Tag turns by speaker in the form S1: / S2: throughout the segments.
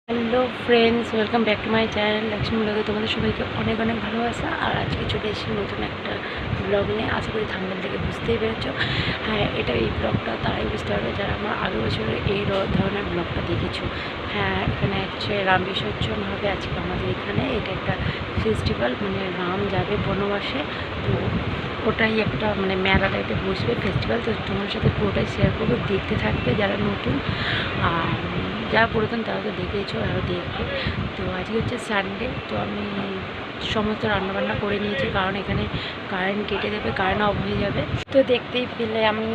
S1: Hello friends, welcome back to my channel Lakshmi ব্লগে। তোমাদের সবাইকে অনেক অনেক ভালোবাসা। আর আজকে চলে এসেছি নতুন একটা ব্লগ নিয়ে। আশা করি থাম্বনেল থেকে বুঝতেই পেরেছো। হ্যাঁ, এই ব্লগটা তারাই বুঝতে পারবে যারা আমার আগের বছরে এই ধরনের ব্লগটা দেখেছো। হ্যাঁ, এখানে হচ্ছে রাম বিসর্জন হবে আজকে আমাদের এখানে। এটা একটা ফেস্টিভ্যাল, মানে রাম যাবে বনবাসে, তো ওটাই একটা মানে মেলা টাইপের বসবে ফেস্টিভ্যাল। তো তোমার সাথে পুরোটাই শেয়ার করবো, দেখতে থাকবে যারা নতুন। আর যারা পুরাতন তারা তো দেখেছো, আরও দেখবে। তো আজকে হচ্ছে সানডে, তো আমি সমস্ত রান্নাবান্না করে নিয়েছি, কারণ এখানে কারেন্ট কেটে দেবে, কারেন্ট অফ হয়ে যাবে। তো দেখতেই পেলে আমি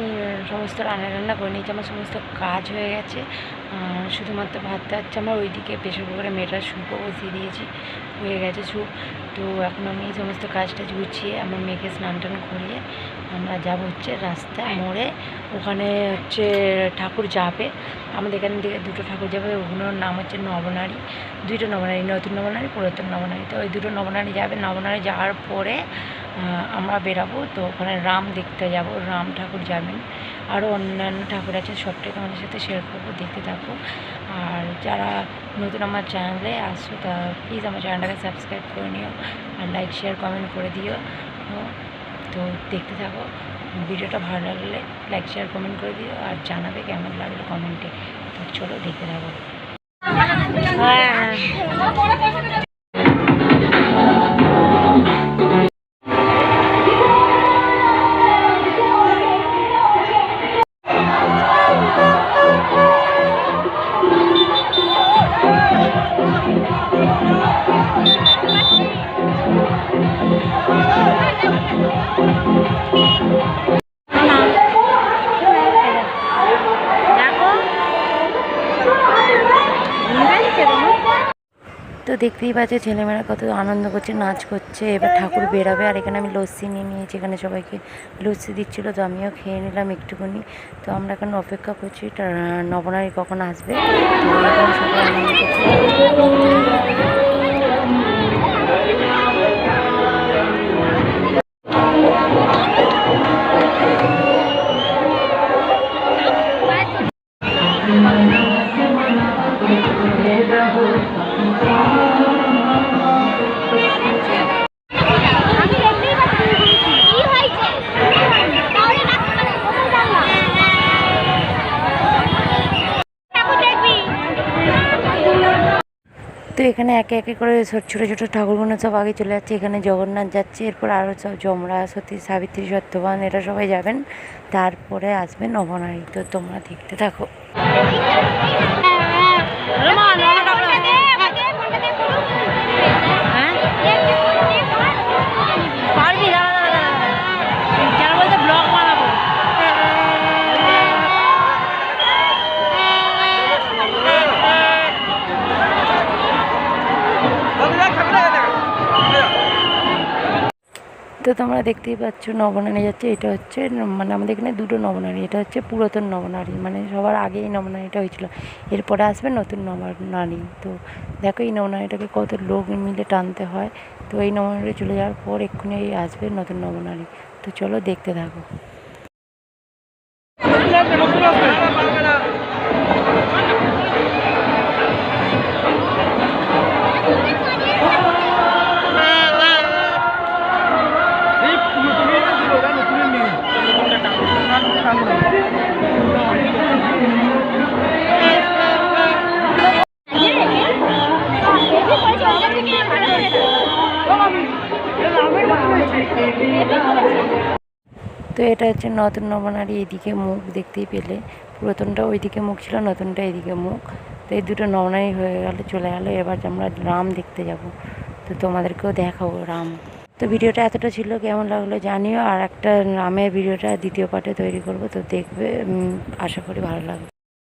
S1: সমস্ত রান্না করে নিয়েছি, আমার সমস্ত কাজ হয়ে গেছে। শুধুমাত্র ভাতটা হচ্ছে আমার ওইদিকে প্রেশার কুকারে মেয়েটার স্যুপও বসিয়ে দিয়েছি, হয়ে গেছে স্যুপ। তো এখন আমি এই সমস্ত কাজটা গুছিয়ে আমার মেয়েকে স্নান টান করিয়ে আমরা যাব হচ্ছে রাস্তায় মোড়ে। ওখানে হচ্ছে ঠাকুর যাবে আমাদের এখান থেকে, দুটো ঠাকুর যাবে, ওগুলোর নাম হচ্ছে নবনারী। দুটো নবনারী, নতুন নবনারী, পুরাতন নবনারী। তো ওই দুটো নবনারী যাবে, নবনারী যাওয়ার পরে আমরা বেরাবো। তো ওখানে রাম দেখতে যাব, রাম ঠাকুর যাবেন, আরও অন্যান্য ঠাকুর আছে, সবটাই তোমাদের সাথে শেয়ার করবো, দেখতে থাকো। আর যারা নতুন আমার চ্যানেলে আসছো তা প্লিজ আমার চ্যানেলটাকে সাবস্ক্রাইব করে নিও, আর লাইক শেয়ার কমেন্ট করে দিও। তো দেখতে থাকো, ভিডিওটা ভালো লাগলে লাইক শেয়ার কমেন্ট করে দিও, আর জানাবে কেমন লাগলো কমেন্টে। তো চলো দেখতে থাকো। হ্যাঁ, তো দেখতেই পাচ্ছে ছেলেমেয়েরা কত আনন্দ করছে, নাচ করছে। এবার ঠাকুর বেরাবে, আর এখানে আমি লস্যি নিয়ে নিয়েছি, এখানে সবাইকে লস্যি দিচ্ছিলো, তো আমিও খেয়ে নিলাম একটুখানি। তো আমরা এখন অপেক্ষা করছি নবনারী কখন আসবে। তো এখন সবাই আনন্দ করছে। তো এখানে একে একে করে ছোটো ছোটো ঠাকুরগুলো সব আগে চলে যাচ্ছে। এখানে জগন্নাথ যাচ্ছে, এরপর আরও সব যমরা, সতী, সাবিত্রী, সত্যবান, এরা সবাই যাবেন। তারপরে আসবে নবনারী। তো তোমরা দেখতে থাকো। তো তোমরা দেখতেই পাচ্ছ নবনারী যাচ্ছে। এটা হচ্ছে মানে আমাদের এখানে দুটো নবনারী, এটা হচ্ছে পুরাতন নবনারী, মানে সবার আগে এই নবনারীটা হয়েছিল, এরপরে আসবে নতুন নবনারী। তো দেখো এই নবনারীটাকে কত লোক মিলে টানতে হয়। তো এই নবনারী চলে যাওয়ার পর এক্ষুনি আসবে নতুন নবনারী। তো চলো দেখতে থাকো। তো এটা হচ্ছে নতুন নবনারী, এইদিকে মুখ দেখতেই পেলে, পুরাতনটা ওইদিকে মুখ ছিল, নতুনটা এইদিকে মুখ। তো এই দুটো নবনারী হয়ে গেল, চলে গেলো। এবার আমরা রাম দেখতে যাব, তো তোমাদেরকেও দেখাবো রাম। তো ভিডিওটা এতটা ছিল, কেমন লাগলো জানিও। আর একটা রামের ভিডিওটা দ্বিতীয় পার্টে তৈরি করব, তো দেখবে, আশা করি ভালো লাগবে।